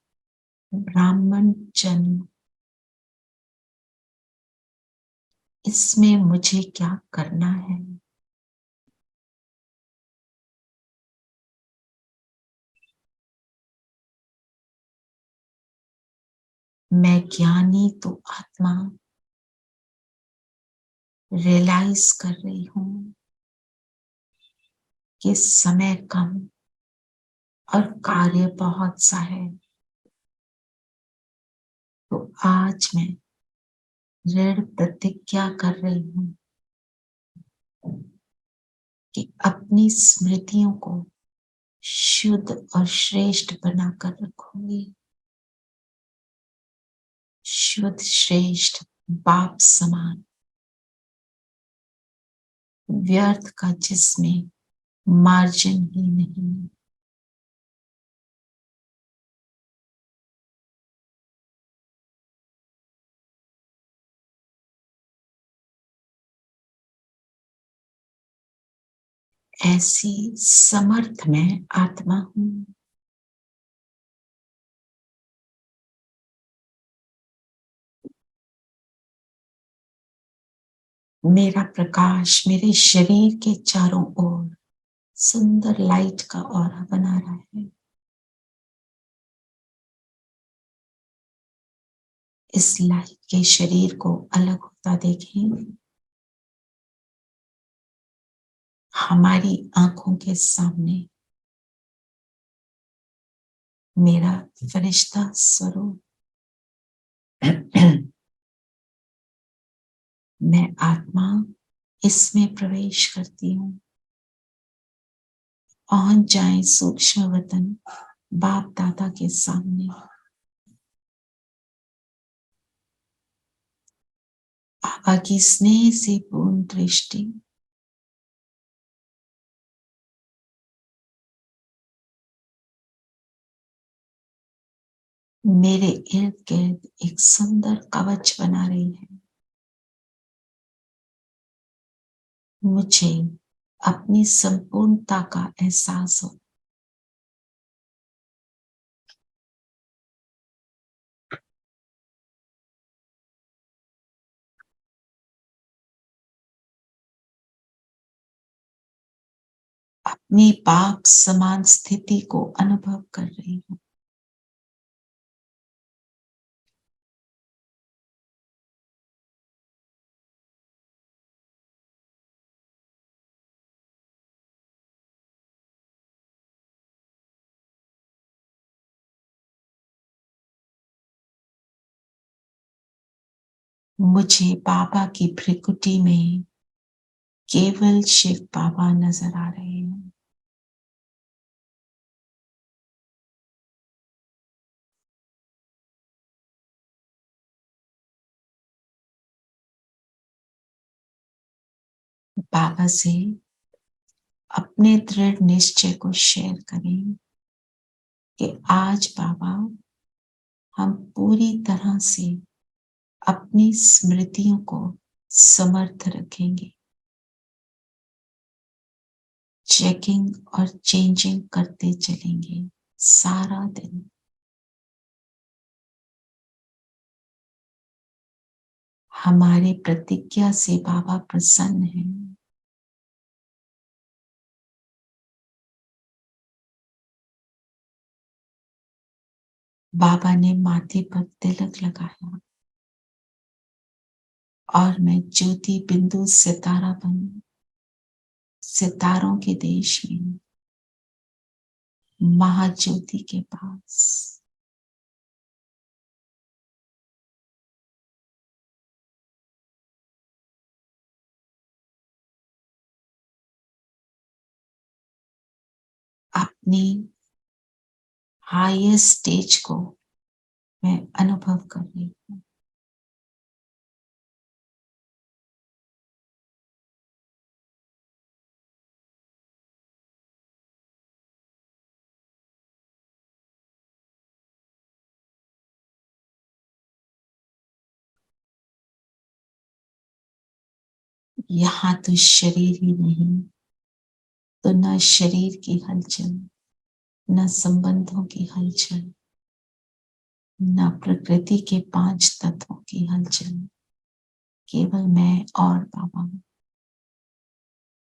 ब्राह्मण जन्म, इसमें मुझे क्या करना है? मैं ज्ञानी तो आत्मा, रियलाइज कर रही हूं कि समय कम और कार्य बहुत सा है। तो आज मैं दृढ़ प्रतिज्ञा कर रही हूं कि अपनी स्मृतियों को शुद्ध और श्रेष्ठ बनाकर रखूंगी। शुद्ध श्रेष्ठ बाप समान, व्यर्थ का जिसमें मार्जिन ही नहीं। ऐसी समर्थ मैं आत्मा हूं। मेरा प्रकाश मेरे शरीर के चारों ओर सुंदर लाइट का ऑरा बना रहा है। इस लाइट के शरीर को अलग होता देखें। हमारी आंखों के सामने मेरा फरिश्ता स्वरूप, मैं आत्मा इसमें प्रवेश करती हूँ। पहुंच जाए सूक्ष्म वतन बाप दादा के सामने। बाबा की स्नेह से पूर्ण दृष्टि मेरे इर्द गिर्द एक सुंदर कवच बना रही है। मुझे अपनी संपूर्णता का एहसास हो। अपनी बाप समान स्थिति को अनुभव कर रही हूँ। मुझे बाबा की भ्रिकुटी में केवल शिव बाबा नजर आ रहे हैं। बाबा से अपने दृढ़ निश्चय को शेयर करें कि आज बाबा हम पूरी तरह से अपनी स्मृतियों को समर्थ रखेंगे। चेकिंग और चेंजिंग करते चलेंगे सारा दिन। हमारे प्रतिज्ञा से बाबा प्रसन्न हैं। बाबा ने माथे पर तिलक लगाया और मैं ज्योति बिंदु सितारा बन सितारों के देश में महाज्योति के पास अपनी हाईएस्ट स्टेज को मैं अनुभव कर रही हूँ। यहाँ तो शरीर ही नहीं, तो न शरीर की हलचल, न संबंधों की हलचल, न प्रकृति के 5 तत्वों की हलचल। केवल मैं और बाबा।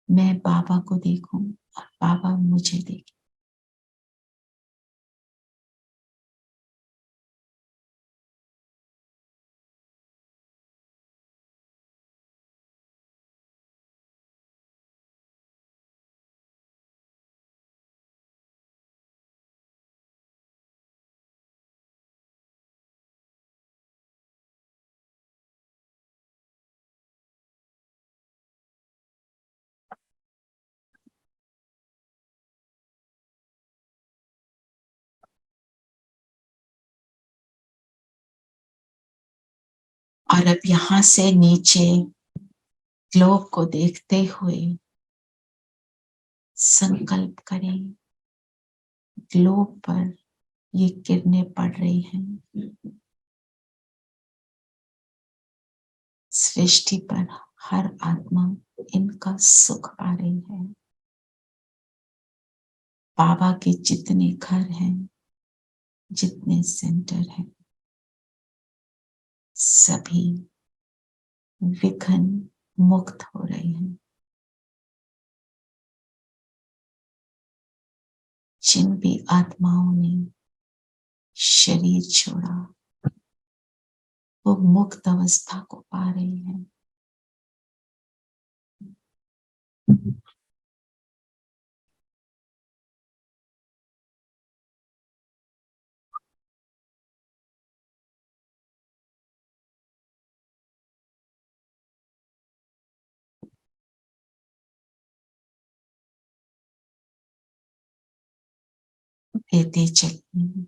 मैं बाबा को देखूं और बाबा मुझे देखें। और अब यहाँ से नीचे ग्लोब को देखते हुए संकल्प करें, ग्लोब पर ये किरणें पड़ रही हैं, सृष्टि पर हर आत्मा इनका सुख पा रही है। बाबा के जितने घर हैं, जितने सेंटर हैं, सभी विघ्न मुक्त हो रहे हैं। जिन भी आत्माओं ने शरीर छोड़ा वो मुक्त अवस्था को पा रही है। देते चलिए।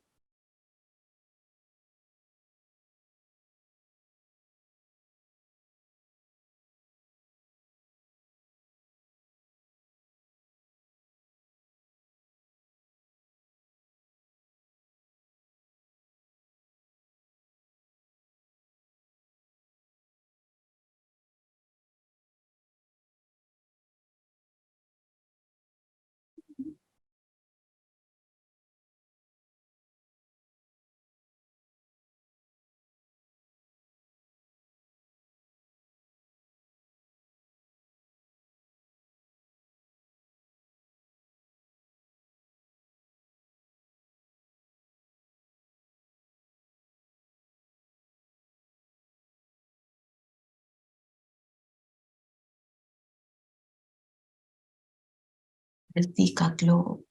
धरती का ग्लोब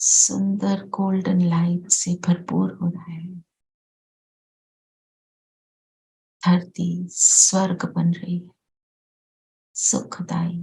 सुंदर गोल्डन लाइट से भरपूर हो रहा है। धरती स्वर्ग बन रही है, सुखदाई।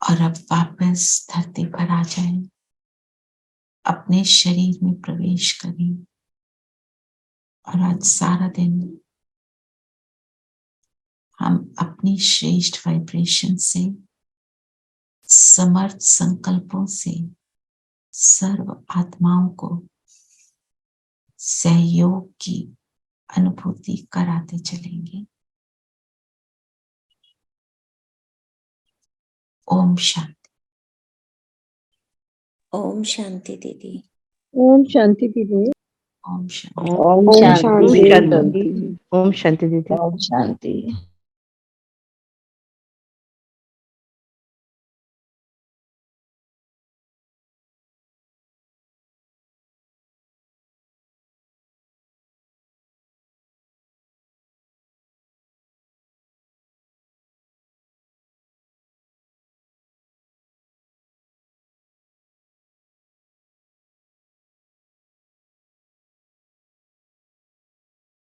और अब वापस धरती पर आ जाएं, अपने शरीर में प्रवेश करें और आज सारा दिन हम अपनी श्रेष्ठ वाइब्रेशन से, समर्थ संकल्पों से सर्व आत्माओं को सहयोग की अनुभूति कराते चलेंगे। ओम शांति। ओम शांति दीदी। ओम शांति दीदी। ओम शांति। ओम ओम शांति शांति। ओम शांति दीदी। ओम शांति।